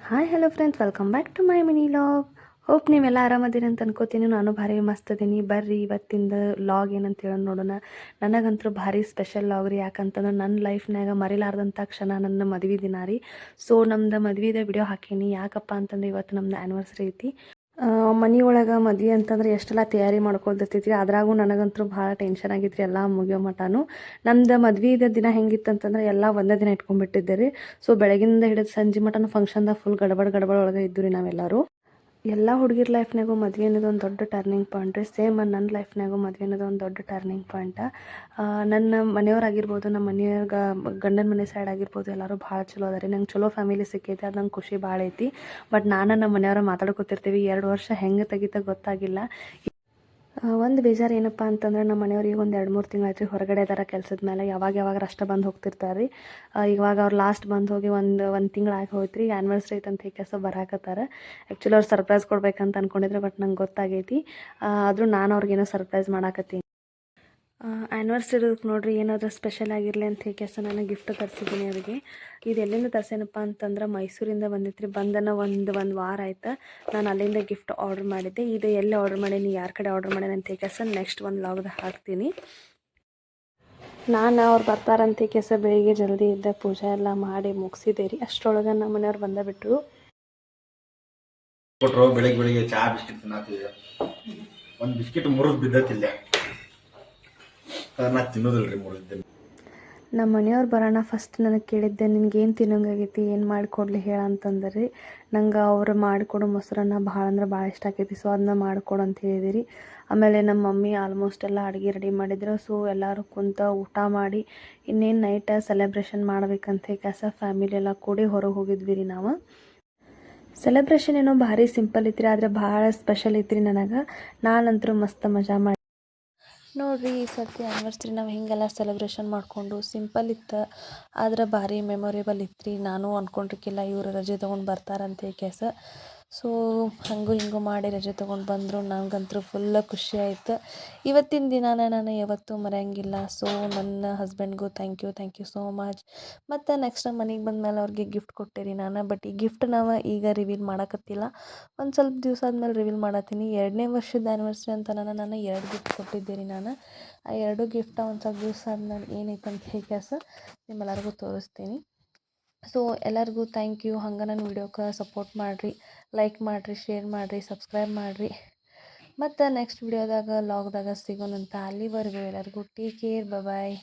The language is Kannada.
Hi hello friends, welcome back to my mini vlog. Hope ನೀವೆಲ್ಲ ಆರಾಮದಿರಿ ಅಂತ ಅನ್ಕೋತೀನಿ. ನಾನು ಭಾರಿ ಮಸ್ತ್ ಅದೀನಿ. ಬರ್ರಿ ಇವತ್ತಿಂದ ಲಾಗ್ ಏನಂತ ಹೇಳೋಣ ನೋಡೋಣ. ನನಗಂತೂ ಭಾರಿ ಸ್ಪೆಷಲ್ ಲಾಗ್ ರೀ. ಯಾಕಂತಂದ್ರೆ ನನ್ನ ಲೈಫ್ನಾಗ ಮರಿಲಾರ್ದಂಥ ಕ್ಷಣ ನನ್ನ ಮದುವೆ ದಿನ ರೀ. ಸೊ ನಮ್ದು ಮದುವೆದ ವಿಡಿಯೋ ಹಾಕೀನಿ. ಯಾಕಪ್ಪ ಅಂತಂದ್ರೆ ಇವತ್ತು ನಮ್ದು ಆ್ಯನಿವರ್ಸರಿ ಐತಿ. ಮನೆಯೊಳಗೆ ಮದುವೆ ಅಂತಂದ್ರೆ ಎಷ್ಟೆಲ್ಲ ತಯಾರಿ ಮಾಡ್ಕೊಳ್ತಿರ್ತೀವಿ. ಅದ್ರಾಗೂ ನನಗಂತೂ ಭಾಳ ಟೆನ್ಷನ್ ಆಗಿತ್ತು ಎಲ್ಲ ಮುಗಿಯೋ ಮಟನು. ನಮ್ದು ಮದುವೆ ದಿನ ಹೆಂಗಿತ್ತು ಅಂತಂದ್ರೆ ಎಲ್ಲ ಒಂದೇ ದಿನ ಇಟ್ಕೊಂಡ್ಬಿಟ್ಟಿದ್ದೆ ರೀ. ಸೊ ಬೆಳಗಿಂದ ಹಿಡಿದು ಸಂಜೆ ಮಟನು ಫಂಕ್ಷನ್ದಾಗ ಫುಲ್ ಗಡಬಡ ಒಳಗೆ ಇದ್ದು ರೀ ನಾವೆಲ್ಲರೂ. ಎಲ್ಲ ಹುಡುಗಿರ ಲೈಫ್ನಾಗೂ ಮದುವೆ ಅನ್ನೋದು ಒಂದು ದೊಡ್ಡ ಟರ್ನಿಂಗ್ ಪಾಯಿಂಟ್ ರೀ. ಸೇಮ್ ನನ್ನ ಲೈಫ್ನಾಗೂ ಮದುವೆ ಅನ್ನೋದು ಒಂದು ದೊಡ್ಡ ಟರ್ನಿಂಗ್ ಪಾಯಿಂಟ್. ನನ್ನ ಮನೆಯವ್ರಾಗಿರ್ಬೋದು, ನಮ್ಮ ಮನೆಯವ್ರಿಗೆ ಗಂಡನ ಮನೆ ಸೈಡ್ ಆಗಿರ್ಬೋದು, ಎಲ್ಲರೂ ಭಾಳ ಚಲೋ ಅದ ರೀ. ನಂಗೆ ಚಲೋ ಫ್ಯಾಮಿಲಿ ಸಿಕ್ಕೈತಿ, ಅದು ನಂಗೆ ಖುಷಿ ಭಾಳ ಐತಿ. ಬಟ್ ನಾನು ನಮ್ಮ ಮನೆಯವ್ರ ಮಾತಾಡ್ಕೊತಿರ್ತೀವಿ. 2 ವರ್ಷ ಹೆಂಗೆ ತೆಗಿತ ಗೊತ್ತಾಗಿಲ್ಲ. ಒಂದು ಬೇಜಾರು ಏನಪ್ಪ ಅಂತಂದ್ರೆ ನಮ್ಮ ಮನೆಯವ್ರಿಗೆ ಒಂದು 2-3 ತಿಂಗಳಾಯ್ತು ರೀ ಹೊರಗಡೆ ಅದಾರ ಕೆಲಸದ ಮೇಲೆ. ಯಾವಾಗ ಅಷ್ಟೇ ಬಂದು ಹೋಗ್ತಿರ್ತಾರೆ ರೀ. ಇವಾಗ ಅವ್ರು ಲಾಸ್ಟ್ ಬಂದು ಹೋಗಿ ಒಂದು ತಿಂಗಳಾಗಿ ಹೋಯ್ತು ರೀ. ಆ್ಯನಿವರ್ಸರಿ ಐತೆ ಅಂತ ಹೇಳಿ ಬರಾಕತ್ತಾರೆ. ಆ್ಯಕ್ಚುಲಿ ಅವ್ರು ಸರ್ಪ್ರೈಸ್ ಕೊಡ್ಬೇಕಂತ ಅಂದ್ಕೊಂಡಿದ್ರೆ, ಬಟ್ ನಂಗೆ ಗೊತ್ತಾಗೈತಿ. ಆದರೂ ನಾನು ಅವ್ರಿಗೇನೋ ಸರ್ಪ್ರೈಸ್ ಮಾಡಾಕತ್ತೀನಿ. ಆ್ಯನಿವರ್ಸರಿ ನೋಡಿರಿ ಏನಾದರೂ ಸ್ಪೆಷಲ್ ಆಗಿರಲಿ ಅಂತ ಹೇಳಿ ನಾನು ಗಿಫ್ಟ್ ತರಿಸಿದ್ದೀನಿ ಅವರಿಗೆ. ಇದು ಎಲ್ಲಿಂದ ತರಿಸೇನಪ್ಪ ಅಂತಂದ್ರೆ ಮೈಸೂರಿಂದ ಬಂದಿತ್ತು ರೀ. ಬಂದನ ಒಂದು ವಾರ ಆಯ್ತು. ನಾನು ಅಲ್ಲಿಂದ ಗಿಫ್ಟ್ ಆರ್ಡ್ರ್ ಮಾಡಿದ್ದೆ. ಇದು ಎಲ್ಲಿ ಆರ್ಡ್ರ್ ಮಾಡೀನಿ, ಯಾರ ಕಡೆ ಆರ್ಡ್ರ್ ಮಾಡೀನಿ ಅಂತ ಹೇಳಿ ನೆಕ್ಸ್ಟ್ ಒಂದು ಲಾಗ್ದಾಗ ಹಾಕ್ತೀನಿ. ನಾನು ಅವ್ರು ಬರ್ತಾರಂತ ಬೆಳಿಗ್ಗೆ ಜಲ್ದಿ ಇದ್ದ ಪೂಜೆ ಎಲ್ಲ ಮಾಡಿ ಮುಗಿಸಿದೆ ರೀ. ಅಷ್ಟರೊಳಗೆ ನಮ್ಮ ಮನೆಯವ್ರು ಬಂದುಬಿಟ್ರು. ಬೆಳಿಗ್ಗೆ ಚಹಾ ಬಿಸ್ಕಿಟ್ ತಿನ್ನತ್ತಿದ್ದೆ. ಒಂದು ಬಿಸ್ಕಿಟ್ ಮುರಿದು ಬಿದ್ದತಿಲ್ಲ. ನಾ ತಿನ್ನೋದಿಲ್ರಿ ಮುರಿದ್ದೆ. ನಮ್ಮ ಮನೆಯವ್ರು ಬರೋಣ ಫಸ್ಟ್ ನನಗೆ ಕೇಳಿದ್ದೆ, ನಿನಗೇನು ತಿನ್ನೋಂಗಾಗೈತಿ, ಏನು ಮಾಡಿಕೊಡ್ಲಿ ಹೇಳ ಅಂತಂದ್ರೆ. ನಂಗೆ ಅವ್ರು ಮಾಡಿಕೊಡೋ ಮೊಸರನ್ನ ಭಾಳ ಅಂದ್ರೆ ಭಾಳ ಇಷ್ಟ ಆಕೈತಿ. ಸೊ ಅದನ್ನ ಮಾಡಿಕೊಡು ಅಂತ ಹೇಳಿದಿರಿ. ಆಮೇಲೆ ನಮ್ಮ ಮಮ್ಮಿ ಆಲ್ಮೋಸ್ಟ್ ಎಲ್ಲ ಅಡುಗೆ ರೆಡಿ ಮಾಡಿದ್ರು. ಸೊ ಎಲ್ಲರೂ ಕುಂತ ಊಟ ಮಾಡಿ ಇನ್ನೇನು ನೈಟ್ ಸೆಲೆಬ್ರೇಷನ್ ಮಾಡ್ಬೇಕಂತ ಹೇಳಿ ಫ್ಯಾಮಿಲಿ ಎಲ್ಲ ಕೂಡಿ ಹೊರಗೆ ಹೋಗಿದ್ವಿ ರೀ ನಾವು. ಸೆಲೆಬ್ರೇಷನ್ ಏನೋ ಭಾರಿ ಸಿಂಪಲ್ ಇತ್ತು ರೀ, ಆದರೆ ಭಾಳ ಸ್ಪೆಷಲ್ ಇತ್ತು ರೀ ನನಗೆ. ನಾನಂತರೂ ಮಸ್ತ್ ಮಜಾ ಮಾಡಿ ನೋಡಿರಿ. ಈ ಸರ್ತಿ ಆ್ಯನಿವರ್ಸರಿ ನಾವು ಹಿಂಗೆಲ್ಲ ಸೆಲೆಬ್ರೇಷನ್ ಮಾಡಿಕೊಂಡು ಸಿಂಪಲ್ ಇತ್ತು, ಆದ್ರೆ ಭಾರಿ ಮೆಮೊರೇಬಲ್ ಇತ್ತು ರೀ. ನಾನು ಅಂದ್ಕೊಂಡಿರ್ಕಿಲ್ಲ ಇವರು ರಜೆ ತೊಗೊಂಡು ಬರ್ತಾರಂತ ಕೇಸ. ಸೊ ಹಂಗೂ ಹಿಂಗೂ ಮಾಡಿ ರಜೆ ತೊಗೊಂಡು ಬಂದರು. ನನಗಂತೂ ಫುಲ್ಲ ಖುಷಿ ಆಯ್ತು. ಇವತ್ತಿನ ದಿನಾನ ನಾನು ಯಾವತ್ತೂ ಮರೆಯೋಂಗಿಲ್ಲ. ಸೊ ನನ್ನ ಹಸ್ಬೆಂಡ್ಗೂ ಥ್ಯಾಂಕ್ ಯು ಸೋ ಮಚ್. ಮತ್ತು ನೆಕ್ಸ್ಟ್ ನಮ್ಮ ಮನೆಗೆ ಬಂದಮೇಲೆ ಅವ್ರಿಗೆ ಗಿಫ್ಟ್ ಕೊಟ್ಟೆ ರೀ ನಾನು. ಬಟ್ ಈ ಗಿಫ್ಟ್ ನಾವು ಈಗ ರಿವೀಲ್ ಮಾಡೋಕತ್ತಿಲ್ಲ, ಒಂದು ಸ್ವಲ್ಪ ದಿವಸ ಆದಮೇಲೆ ರಿವೀಲ್ ಮಾಡತ್ತೀನಿ. 2ನೇ ವರ್ಷದ ಆ್ಯನಿವರ್ಸರಿ ಅಂತ ನಾನು 2 ಗಿಫ್ಟ್ ಕೊಟ್ಟಿದ್ದೆ ರೀ ನಾನು. ಆ 2 ಗಿಫ್ಟ ಒಂದು ಸ್ವಲ್ಪ ದಿವಸ ಆದ್ಮೇಲೆ ಏನೈತೆ ಅಂತ ಹೇಳಿ ನಿಮ್ಮೆಲ್ಲರಿಗೂ ತೋರಿಸ್ತೀನಿ. ಸೊ ಎಲ್ಲರಿಗೂ ಥ್ಯಾಂಕ್ ಯು. ಹಂಗೆ ನನ್ನ ವಿಡಿಯೋಕ್ಕೆ ಸಪೋರ್ಟ್ ಮಾಡಿರಿ, ಲೈಕ್ ಮಾಡಿರಿ, ಶೇರ್ ಮಾಡಿರಿ, ಸಬ್ಸ್ಕ್ರೈಬ್ ಮಾಡಿರಿ. ಮತ್ತು ನೆಕ್ಸ್ಟ್ ವಿಡಿಯೋದಾಗ ಲಾಗ್ದಾಗ ಸಿಗೋಣಂತ. ಅಲ್ಲಿವರೆಗೂ ಎಲ್ಲರಿಗೂ ಟೇಕ್ ಕೇರ್, ಬಾಯ್.